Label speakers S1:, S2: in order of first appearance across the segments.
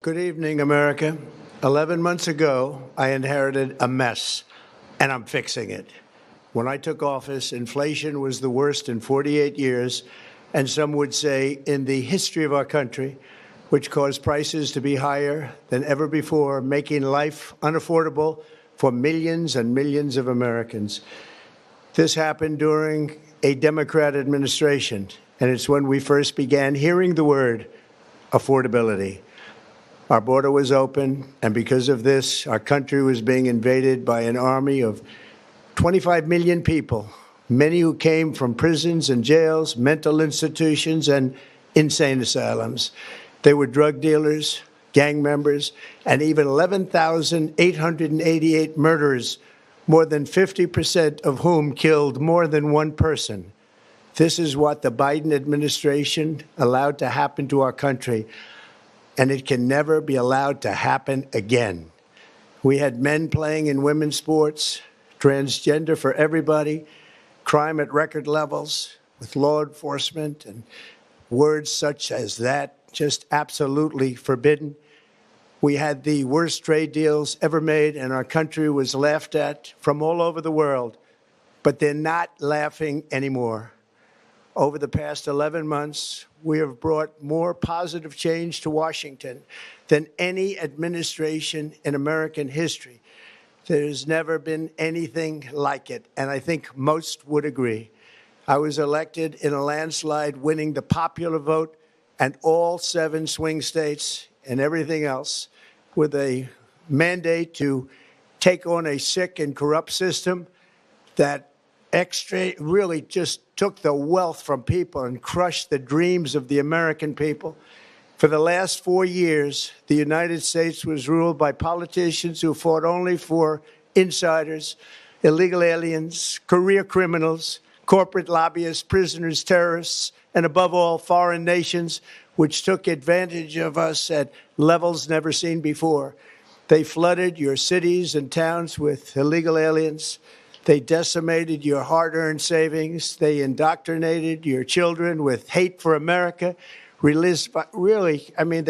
S1: Good evening, America. 11 months ago, I inherited a mess, and I'm fixing it. When I took office, inflation was the worst in 48 years, and some would say in the history of our country, which caused prices to be higher than ever before, making life unaffordable for millions and millions of Americans. This happened during a Democrat administration, and it's when we first began hearing the word affordability. Our border was open, and because of this, our country was being invaded by an army of 25 million people, many who came from prisons and jails, mental institutions, and insane asylums. They were drug dealers, gang members, and even 11,888 murderers, more than 50% of whom killed more than one person. This is what the Biden administration allowed to happen to our country, and it can never be allowed to happen again. We had men playing in women's sports, transgender for everybody, crime at record levels with law enforcement, and words such as that just absolutely forbidden. We had the worst trade deals ever made, and our country was laughed at from all over the world, but they're not laughing anymore. Over the past 11 months, we have brought more positive change to Washington than any administration in American history. There's never been anything like it, and I think most would agree. I was elected in a landslide, winning the popular vote and all 7 swing states and everything else, with a mandate to take on a sick and corrupt system that really just took the wealth from people and crushed the dreams of the American people. For the last 4 years, the United States was ruled by politicians who fought only for insiders, illegal aliens, career criminals, corporate lobbyists, prisoners, terrorists, and above all, foreign nations, which took advantage of us at levels never seen before. They flooded your cities and towns with illegal aliens. They decimated your hard-earned savings. They indoctrinated your children with hate for America. They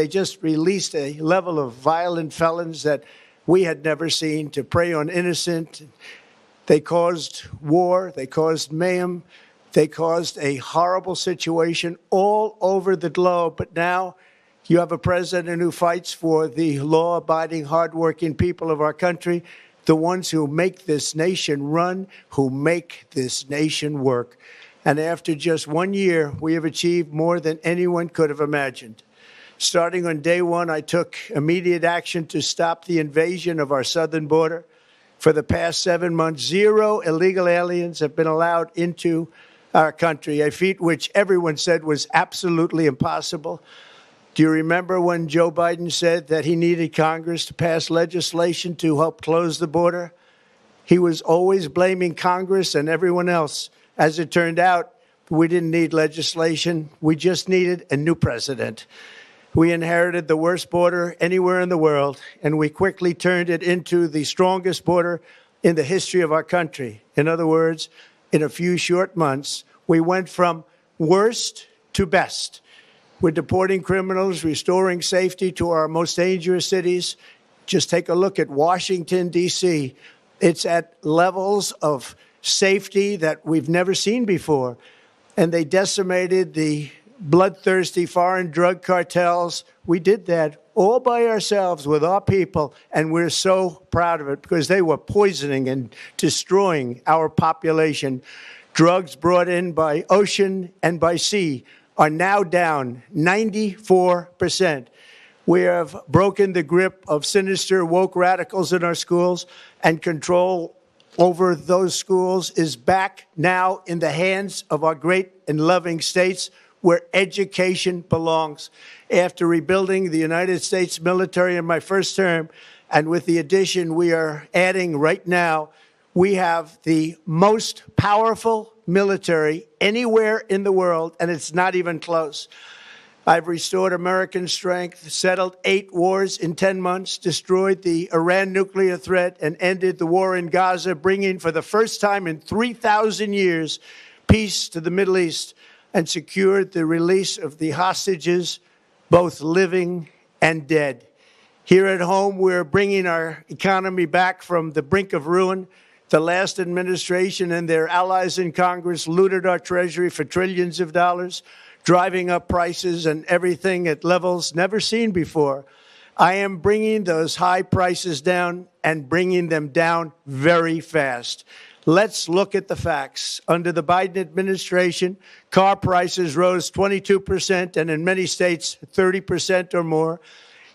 S1: just released a level of violent felons that we had never seen to prey on innocent. They caused war. They caused mayhem. They caused a horrible situation all over the globe. But now you have a president who fights for the law-abiding, hardworking people of our country, the ones who make this nation run, who make this nation work. And after just 1 year, we have achieved more than anyone could have imagined. Starting on day one, I took immediate action to stop the invasion of our southern border. For the past 7 months, 0 illegal aliens have been allowed into our country, a feat which everyone said was absolutely impossible. Do you remember when Joe Biden said that he needed Congress to pass legislation to help close the border? He was always blaming Congress and everyone else. As it turned out, we didn't need legislation. We just needed a new president. We inherited the worst border anywhere in the world, and we quickly turned it into the strongest border in the history of our country. In other words, in a few short months, we went from worst to best. We're deporting criminals, restoring safety to our most dangerous cities. Just take a look at Washington, D.C. It's at levels of safety that we've never seen before. And they decimated the bloodthirsty foreign drug cartels. We did that all by ourselves with our people, and we're so proud of it because they were poisoning and destroying our population. Drugs brought in by ocean and by sea are now down 94%. We have broken the grip of sinister woke radicals in our schools, and control over those schools is back now in the hands of our great and loving states where education belongs. After rebuilding the United States military in my first term, and with the addition we are adding right now, we have the most powerful military anywhere in the world, and it's not even close. I've restored American strength, settled 8 wars in 10 months, destroyed the Iran nuclear threat, and ended the war in Gaza, bringing for the first time in 3,000 years peace to the Middle East, and secured the release of the hostages, both living and dead. Here at home, we're bringing our economy back from the brink of ruin. The last administration and their allies in Congress looted our treasury for trillions of dollars, driving up prices and everything at levels never seen before. I am bringing those high prices down and bringing them down very fast. Let's look at the facts. Under the Biden administration, car prices rose 22% and in many states 30% or more.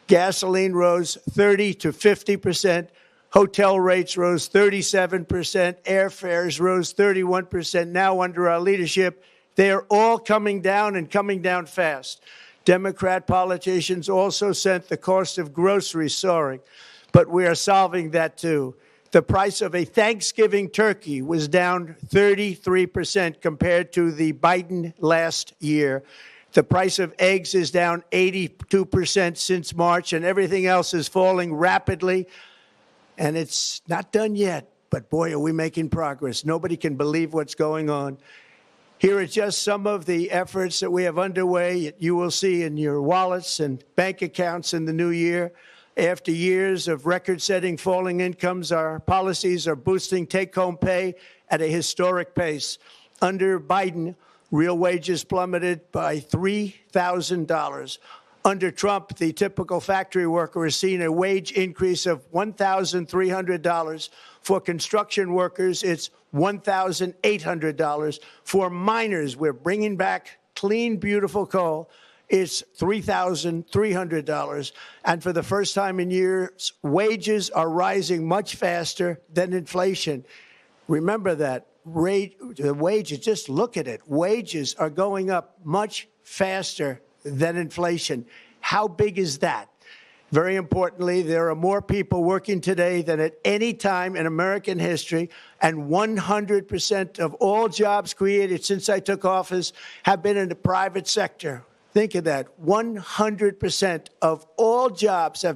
S1: Gasoline rose 30 to 50%. Hotel rates rose 37%. Airfares rose 31%. Now, under our leadership, they are all coming down and coming down fast. Democrat politicians also sent the cost of groceries soaring, but we are solving that too. The price of a Thanksgiving turkey was down 33% compared to the Biden last year. The price of eggs is down 82% since March, and everything else is falling rapidly. And it's not done yet, but boy, are we making progress. Nobody can believe what's going on. Here are just some of the efforts that we have underway. You will see in your wallets and bank accounts in the new year. After years of record-setting falling incomes, our policies are boosting take-home pay at a historic pace. Under Biden, real wages plummeted by $3,000. Under Trump, the typical factory worker has seen a wage increase of $1,300. For construction workers, it's $1,800. For miners, we're bringing back clean, beautiful coal. It's $3,300. And for the first time in years, wages are rising much faster than inflation. Remember that. The wages, just look at it. Wages are going up much faster than inflation. How big is that? Very importantly, there are more people working today than at any time in American history, and 100% of all jobs created since I took office have been in the private sector. Think of that. 100% of all jobs have